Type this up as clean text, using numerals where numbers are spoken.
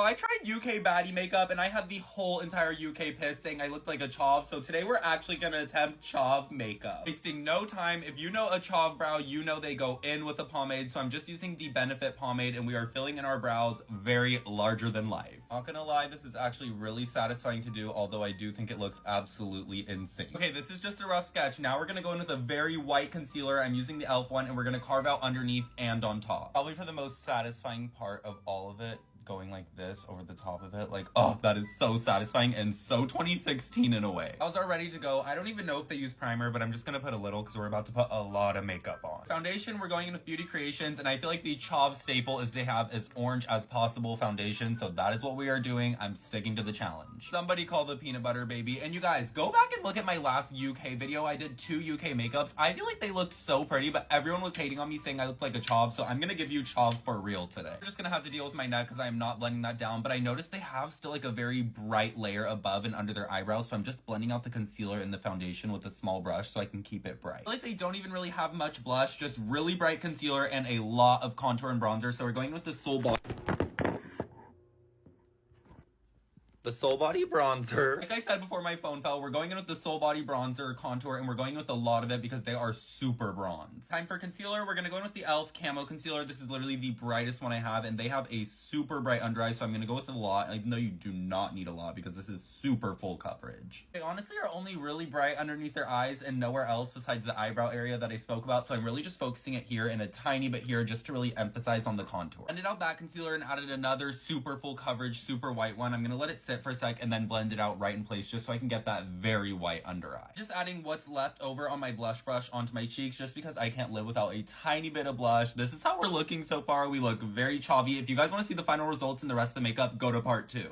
I tried UK baddie makeup and I had the whole entire UK piss saying I looked like a Chav, so today we're actually gonna attempt Chav makeup. Wasting no time. If you know a Chav brow, you know they go in with a pomade, so I'm just using the Benefit pomade and we are filling in our brows very larger than life. Not gonna lie, this is actually really satisfying to do, although I do think it looks absolutely insane. Okay, this is just a rough sketch. Now we're gonna go in with a very white concealer. I'm using the e.l.f. one and we're gonna carve out underneath and on top. Probably for the most satisfying part of all of it, going like this over the top of it. Like, oh, that is so satisfying and so 2016 in a way. Brows are ready to go. I don't even know if they use primer, but I'm just gonna put a little because we're about to put a lot of makeup on. Foundation, we're going in with Beauty Creations, and I feel like the Chav staple is to have as orange as possible foundation, so that is what we are doing. I'm sticking to the challenge. Somebody call the peanut butter baby. And you guys, go back and look at my last UK video. I did 2 UK makeups. I feel like they looked so pretty, but everyone was hating on me saying I looked like a Chav, so I'm gonna give you Chav for real today. We're just gonna have to deal with my neck because I'm not blending that down, but I noticed they have still like a very bright layer above and under their eyebrows, so I'm just blending out the concealer and the foundation with a small brush so I can keep it bright. I feel like they don't even really have much blush, just really bright concealer and a lot of contour and bronzer, so we're going with the Soul Body bronzer. Like I said before my phone fell, we're going in with the Soul Body bronzer contour, and we're going with a lot of it because they are super bronze. Time for concealer. We're gonna go in with the e.l.f. Camo Concealer. This is literally the brightest one I have, and they have a super bright under eye, so I'm gonna go with a lot, even though you do not need a lot because this is super full coverage. They honestly are only really bright underneath their eyes and nowhere else besides the eyebrow area that I spoke about, so I'm really just focusing it here and a tiny bit here just to really emphasize on the contour. Blended out that concealer and added another super full coverage, super white one. I'm gonna let it sit for a sec and then blend it out right in place just so I can get that very white under eye. Just adding what's left over on my blush brush onto my cheeks just because I can't live without a tiny bit of blush. This is how we're looking so far. We look very Chavy. If you guys want to see the final results and the rest of the makeup, go to part 2.